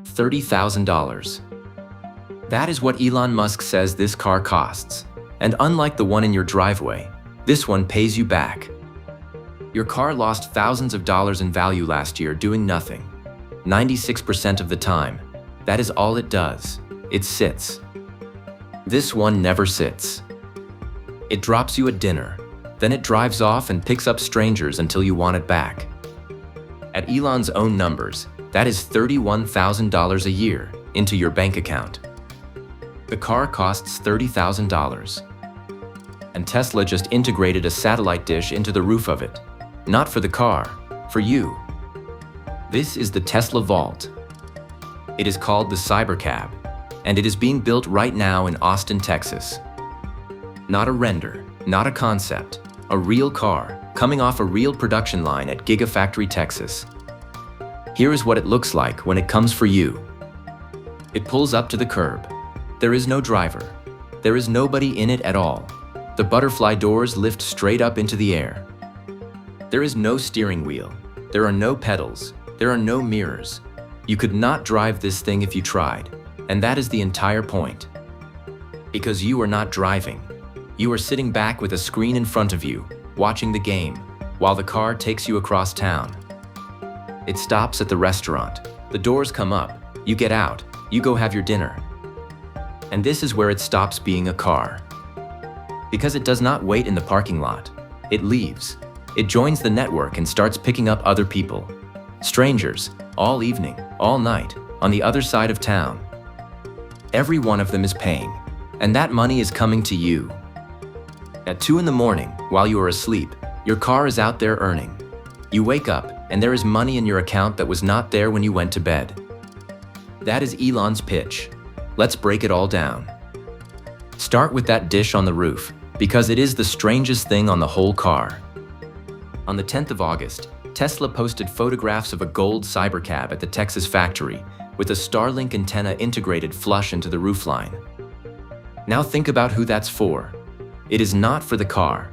$30,000. That is what Elon Musk says this car costs. And unlike the one in your driveway, this one pays you back. Your car lost thousands of dollars in value last year doing nothing. 96% of the time, that is all it does. It sits. This one never sits. It drops you at dinner, then it drives off and picks up strangers until you want it back. At Elon's own numbers, that is $31,000 a year into your bank account. The car costs $30,000. And Tesla just integrated a satellite dish into the roof of it. Not for the car, for you. This is the Tesla Vault. It is called the Cybercab, and it is being built right now in Austin, Texas. Not a render, not a concept, a real car coming off a real production line at Giga Texas. Here is what it looks like when it comes for you. It pulls up to the curb. There is no driver. There is nobody in it at all. The butterfly doors lift straight up into the air. There is no steering wheel. There are no pedals. There are no mirrors. You could not drive this thing if you tried, and that is the entire point. Because you are not driving. You are sitting back with a screen in front of you, watching the game, while the car takes you across town. It stops at the restaurant. The doors come up. You get out. You go have your dinner. And this is where it stops being a car. Because it does not wait in the parking lot. It leaves. It joins the network and starts picking up other people. Strangers, all evening, all night, on the other side of town. Every one of them is paying, and that money is coming to you. At 2 in the morning, while you are asleep, your car is out there earning. You wake up, and there is money in your account that was not there when you went to bed. That is Elon's pitch. Let's break it all down. Start with that dish on the roof, because it is the strangest thing on the whole car. On the 10th of August, Tesla posted photographs of a gold Cybercab at the Texas factory with a Starlink antenna integrated flush into the roofline. Now think about who that's for. It is not for the car.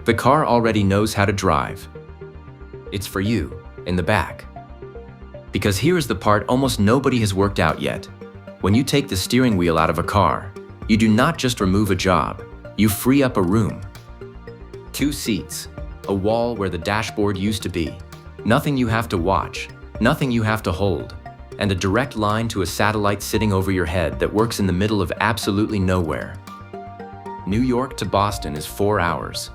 The car already knows how to drive. It's for you, in the back. Because here is the part almost nobody has worked out yet. When you take the steering wheel out of a car, you do not just remove a job, you free up a room. 2 seats, a wall where the dashboard used to be, nothing you have to watch, nothing you have to hold, and a direct line to a satellite sitting over your head that works in the middle of absolutely nowhere. New York to Boston is 4 hours.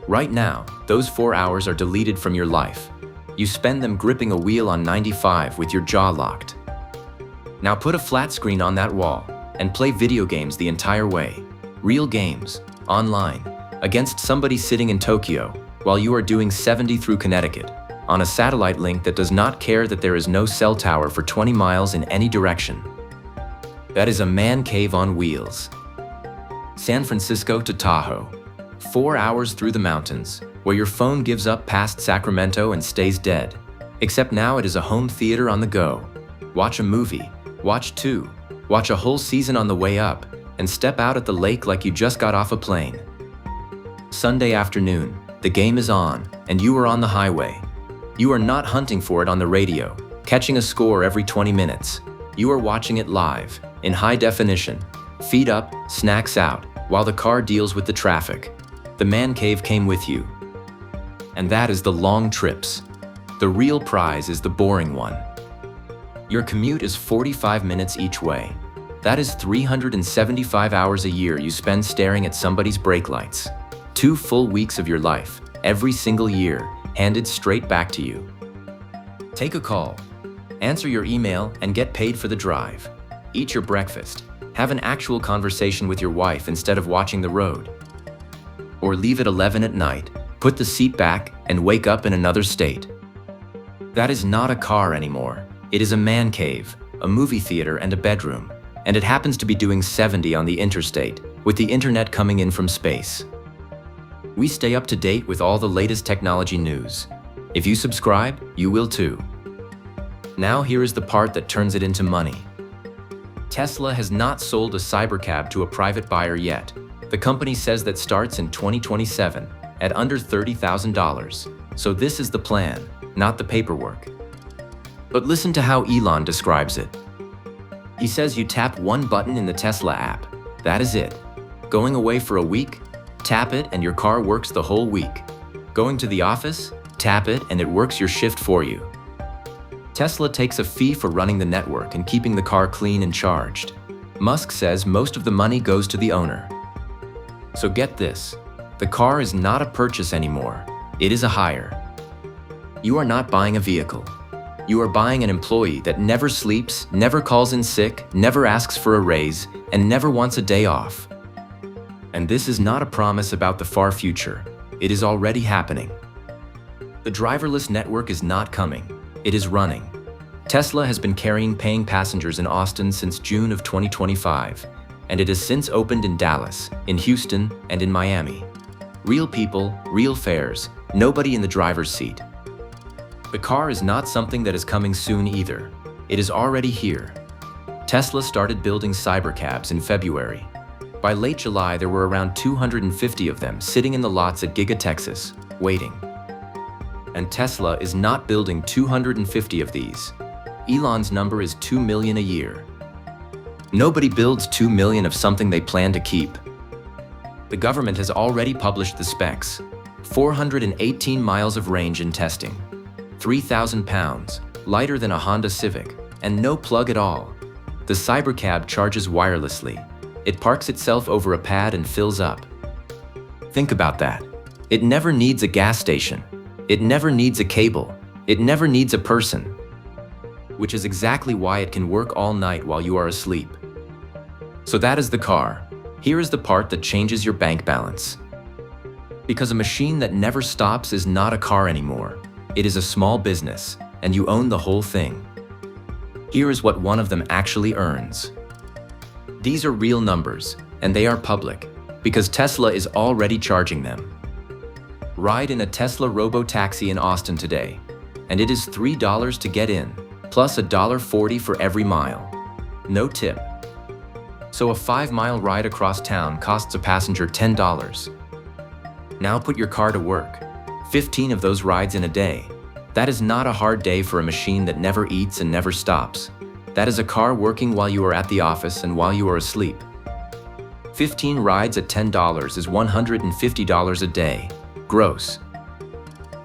Right now, those 4 hours are deleted from your life. You spend them gripping a wheel on 95 with your jaw locked. Now put a flat screen on that wall and play video games the entire way. Real games, online, against somebody sitting in Tokyo while you are doing 70 through Connecticut on a satellite link that does not care that there is no cell tower for 20 miles in any direction. That is a man cave on wheels. San Francisco to Tahoe, 4 hours through the mountains, where your phone gives up past Sacramento and stays dead. Except now it is a home theater on the go. Watch a movie, watch 2, watch a whole season on the way up, and step out at the lake like you just got off a plane. Sunday afternoon, the game is on, and you are on the highway. You are not hunting for it on the radio, catching a score every 20 minutes. You are watching it live, in high definition, feet up, snacks out, while the car deals with the traffic. The man cave came with you. And that is the long trips. The real prize is the boring one. Your commute is 45 minutes each way. That is 375 hours a year you spend staring at somebody's brake lights. 2 full weeks of your life, every single year, handed straight back to you. Take a call, answer your email, and get paid for the drive. Eat your breakfast. Have an actual conversation with your wife instead of watching the road. Or leave at 11 at night, put the seat back, and wake up in another state. That is not a car anymore. It is a man cave, a movie theater, and a bedroom. And it happens to be doing 70 on the interstate, with the internet coming in from space. We stay up to date with all the latest technology news. If you subscribe, you will too. Now here is the part that turns it into money. Tesla has not sold a Cybercab to a private buyer yet. The company says that starts in 2027 at under $30,000. So this is the plan, not the paperwork. But listen to how Elon describes it. He says you tap one button in the Tesla app. That is it. Going away for a week? Tap it and your car works the whole week. Going to the office? Tap it and it works your shift for you. Tesla takes a fee for running the network and keeping the car clean and charged. Musk says most of the money goes to the owner. So get this, the car is not a purchase anymore, it is a hire. You are not buying a vehicle. You are buying an employee that never sleeps, never calls in sick, never asks for a raise, and never wants a day off. And this is not a promise about the far future. It is already happening. The driverless network is not coming. It is running. Tesla has been carrying paying passengers in Austin since June of 2025, and it has since opened in Dallas, in Houston, and in Miami. Real people, real fares, nobody in the driver's seat. The car is not something that is coming soon either. It is already here. Tesla started building Cybercabs in February. By late July, there were around 250 of them sitting in the lots at Giga Texas, waiting. And Tesla is not building 250 of these. Elon's number is 2 million a year. Nobody builds 2 million of something they plan to keep. The government has already published the specs. 418 miles of range in testing. 3,000 pounds, lighter than a Honda Civic, and no plug at all. The Cybercab charges wirelessly. It parks itself over a pad and fills up. Think about that. It never needs a gas station. It never needs a cable. It never needs a person. Which is exactly why it can work all night while you are asleep. So that is the car. Here is the part that changes your bank balance. Because a machine that never stops is not a car anymore. It is a small business, and you own the whole thing. Here is what one of them actually earns. These are real numbers, and they are public, because Tesla is already charging them. Ride in a Tesla robotaxi in Austin today, and it is $3 to get in, plus $1.40 for every mile. No tip. So a 5-mile ride across town costs a passenger $10. Now put your car to work. 15 of those rides in a day. That is not a hard day for a machine that never eats and never stops. That is a car working while you are at the office and while you are asleep. 15 rides at $10 is $150 a day. Gross.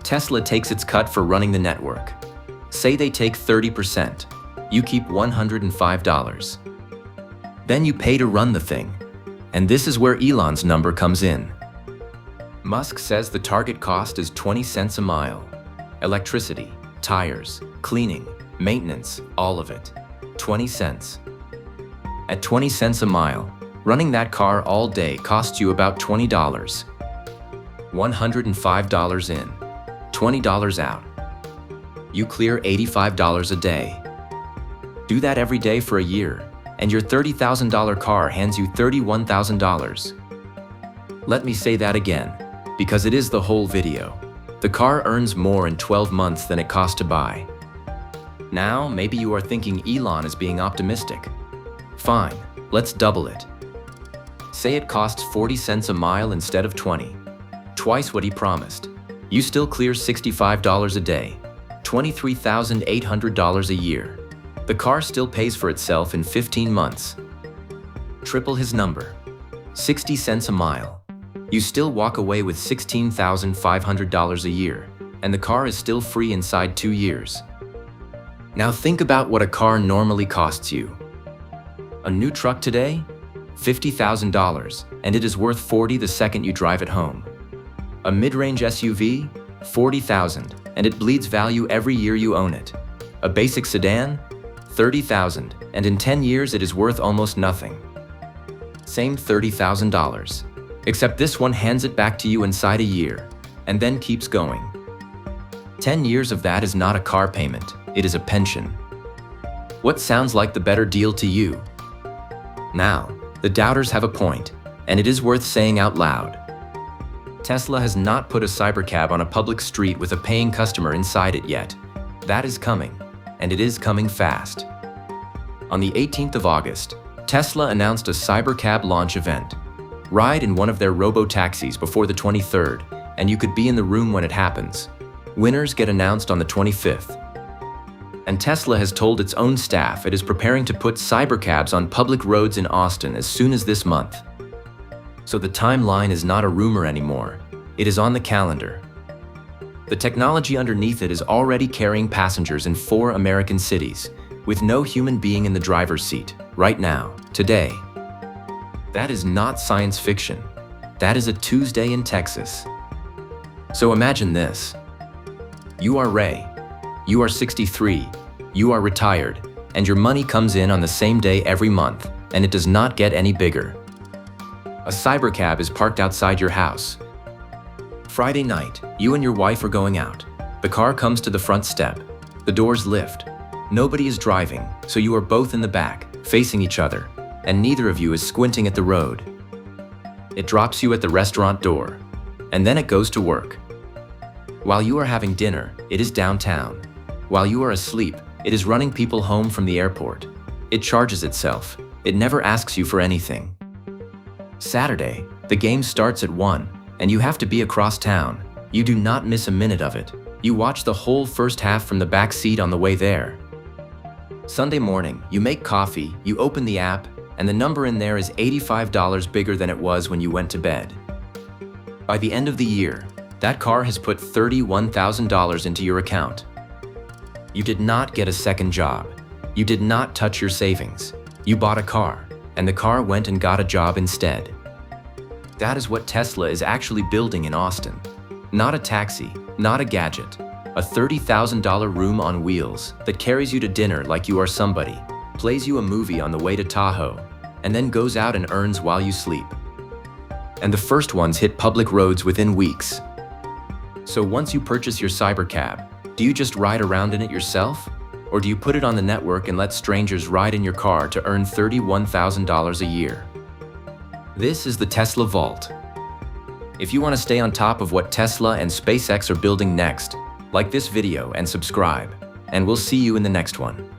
Tesla takes its cut for running the network. Say they take 30%. You keep $105. Then you pay to run the thing. And this is where Elon's number comes in. Musk says the target cost is 20 cents a mile. Electricity, tires, cleaning, maintenance, all of it. 20 cents. At 20 cents a mile, running that car all day costs you about $20. $105 in, $20 out. You clear $85 a day. Do that every day for a year, and your $30,000 car hands you $31,000. Let me say that again, because it is the whole video. The car earns more in 12 months than it cost to buy. Now, maybe you are thinking Elon is being optimistic. Fine, let's double it. Say it costs 40 cents a mile instead of 20. Twice what he promised. You still clear $65 a day, $23,800 a year. The car still pays for itself in 15 months. Triple his number. 60 cents a mile. You still walk away with $16,500 a year, and the car is still free inside 2 years. Now think about what a car normally costs you. A new truck today? $50,000, and it is worth $40,000 the second you drive it home. A mid-range SUV? $40,000, and it bleeds value every year you own it. A basic sedan? $30,000, and in 10 years it is worth almost nothing. Same $30,000, except this one hands it back to you inside a year, and then keeps going. 10 years of that is not a car payment, it is a pension. What sounds like the better deal to you? Now, the doubters have a point, and it is worth saying out loud. Tesla has not put a Cybercab on a public street with a paying customer inside it yet. That is coming, and it is coming fast. On the 18th of August, Tesla announced a Cybercab launch event. Ride in one of their robotaxis before the 23rd, and you could be in the room when it happens. Winners get announced on the 25th. And Tesla has told its own staff it is preparing to put Cybercabs on public roads in Austin as soon as this month. So the timeline is not a rumor anymore. It is on the calendar. The technology underneath it is already carrying passengers in 4 American cities, with no human being in the driver's seat, right now, today. That is not science fiction. That is a Tuesday in Texas. So imagine this. You are Ray. You are 63. You are retired, and your money comes in on the same day every month, and it does not get any bigger. A Cybercab is parked outside your house. Friday night, you and your wife are going out. The car comes to the front step. The doors lift. Nobody is driving, so you are both in the back, facing each other, and neither of you is squinting at the road. It drops you at the restaurant door, and then it goes to work. While you are having dinner, it is downtown. While you are asleep, it is running people home from the airport. It charges itself. It never asks you for anything. Saturday, the game starts at 1, and you have to be across town. You do not miss a minute of it. You watch the whole first half from the back seat on the way there. Sunday morning, you make coffee, you open the app, and the number in there is $85 bigger than it was when you went to bed. By the end of the year, that car has put $31,000 into your account. You did not get a second job. You did not touch your savings. You bought a car, and the car went and got a job instead. That is what Tesla is actually building in Austin. Not a taxi, not a gadget. A $30,000 room on wheels that carries you to dinner like you are somebody, plays you a movie on the way to Tahoe, and then goes out and earns while you sleep. And the first ones hit public roads within weeks. So once you purchase your Cybercab, do you just ride around in it yourself? Or do you put it on the network and let strangers ride in your car to earn $31,000 a year? This is the Tesla Vault. If you want to stay on top of what Tesla and SpaceX are building next, like this video and subscribe, and we'll see you in the next one.